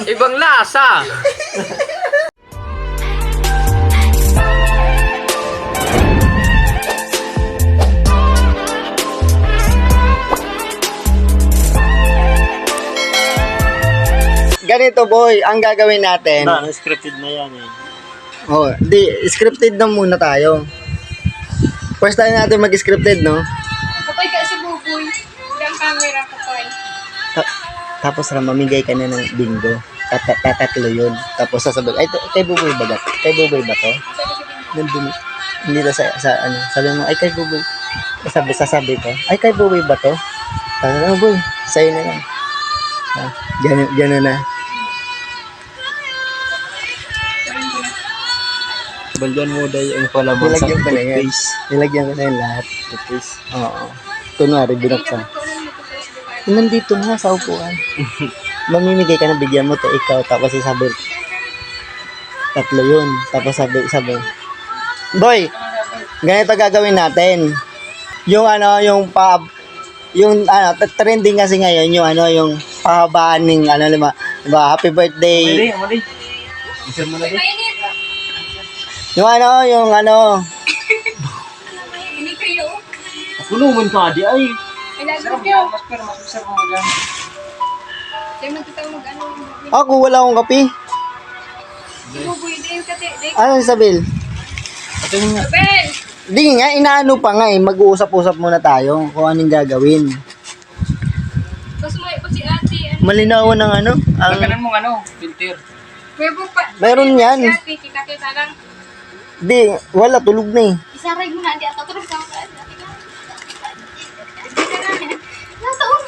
Ibang lasa. Ganito boy, ang gagawin natin. Scripted na yan eh. Oh, scripted na muna tayo. First time natin mag-scripted, no? Kapag ka si Buboy, ang camera kapag. Tapos mamigay ka na ng bingo. Tatatlo yun. Tapos sasabihin, ay, kay Buboy ba to? Kay Buboy ba to? Nandun, hindi na sa ano. Sabi mo, ay, kay Buboy. Sasabi ko, ay, kay Buboy ba to? Sabi mo, boy, sa'yo na lang. Gano'n na. Balyan mo dahil yung palaman sa Nilagyan ko na yan. toothpaste. Nilagyan ko na yan lahat. Toothpaste. Oo. Kunwari, binuksan. Nandito na sa upuan. Mamimigay ka na, bigyan mo to ikaw. Tapos sabi, tatlo yun. Tapos sabi, boy, ganito gagawin natin. Yung trending kasi ngayon, yung pahabaan ng, diba, happy birthday. Amali. Isang mo na din. Yung Hindi kayo. Ako naman ka di ay. Kailangan kayo. Mas masarap mo dyan. Kaya magtataw mag-ano. ako, wala akong kape. Si Buboy, din kasi. Ano sabil? Ben! Di nga, inaano pa nga eh. Mag-uusap-usap muna tayo kung anong gagawin. Tapos may pa si ate. Malinawan ng ano? Pagkanan mong filter. Meron yan. Si ate, kita lang. Di, wala, tulog na eh. Isaray mo na, hindi ato. Tulog ka. Nataon.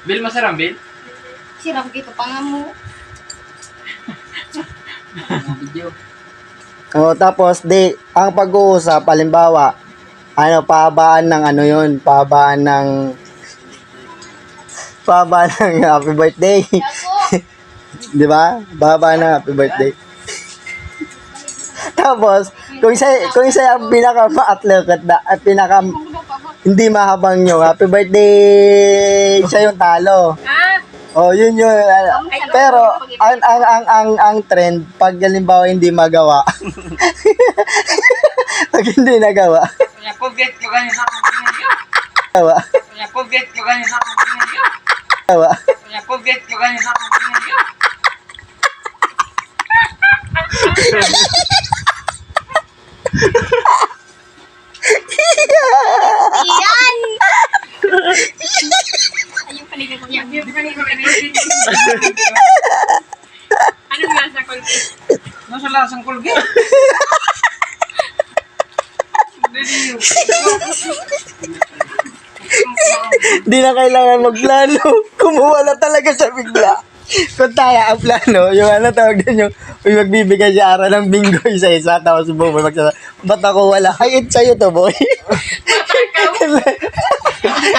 Bill, masarap, Bill? Sirap dito pa nga mo. Video. Tapos, ang pag-uusap, halimbawa, pahabaan ng pahabaan ng happy birthday. Ako. Di ba? Pahabaan ng happy birthday. Tapos, kung isa ang pinaka-maatlok at hindi mahabang nyo, happy birthday, siya yung talo. Ah, Oh, yun. Pero ang trend pag halimbawa hindi magawa. Pag hindi nagawa. Gawa. Gawa. iyan! Ayun panigan ko yan. Anong lasa ko? Nasa lasang Colgate. Di na kailangan magplano. Kumuha na talaga sa bigla. Kung tayo ang plano, yung tawag din yung magbibigay siya araw ng bingo isa-isa, tapos bumoy magsasabi, ba't ako wala? Ay, it's sa'yo to, boy.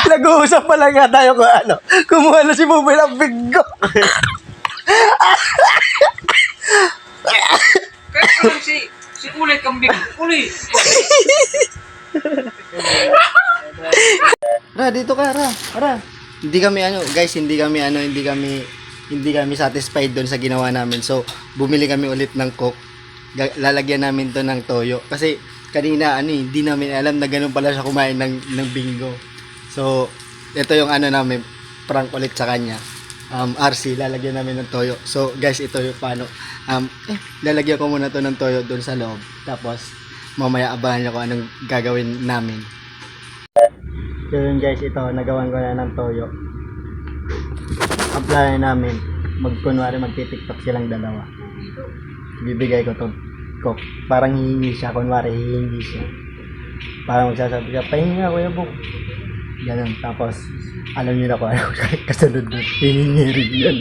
Nag-uusap pa lang nga tayo kung kumuha na si Buboy ng bingo. Kaya si Kulay Kambing. Kulay. Ra, dito ka, Ra. Hindi kami guys, hindi kami satisfied doon sa ginawa namin. So, bumili kami ulit ng Coke. Lalagyan namin to ng toyo. Kasi kanina hindi namin alam na ganun pala siya kumain ng bingo. So, ito yung namin, prank ulit sa kanya. RC, lalagyan namin ng toyo. So, guys, ito yung paano. Lalagyan ko muna to ng toyo doon sa loob. Tapos, mamaya abangan niyo kung anong gagawin namin. So yun guys, ito, nagawan ko na ng toyo. Apply namin. Magti-tiktok silang dalawa. Bibigay ko to Coke. Parang hihingi siya. Kunwari, hihingi siya. Parang magsasabi siya, pahinga Kuya Bong. Ganun. Tapos, alam niyo na kung ano kasunod na. Hihingi rin yan.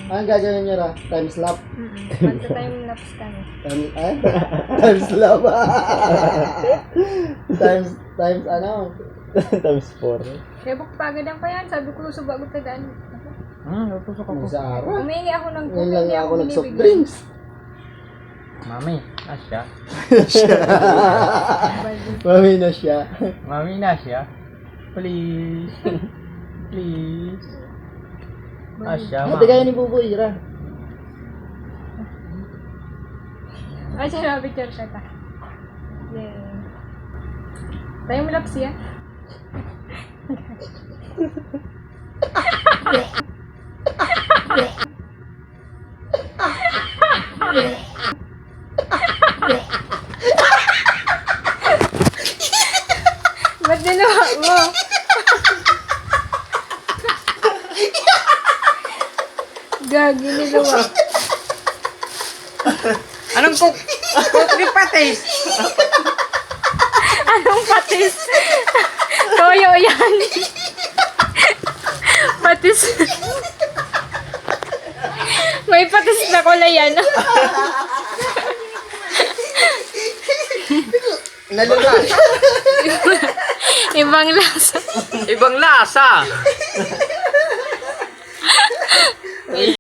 Anong gagawin niyo ra? Time slap? Magta-time lapse kami. Time slap. Times Times 4. Kaya pagpagadan pa yan, sabi ko suba ko tadaan. Natusok ako sa araw. Umingi ako ng Ngayon lang hindi ako nag-soft binibigyan. drinks. Mami, Asya. Mami na siya. Mami, Asya. Please. Please. Asya, Ate kaya ni Buboy, Ira. Ay, siya, picture siya ta. Yay. Tayo mo lang siya. Ba't ginawa mo? Gagi, nilawa. Anong cook? Cook ni patis. Anong patis? Toyo yan. Patis. May patis na kulay yan. Nalulunod. Ibang lasa. Ibang lasa.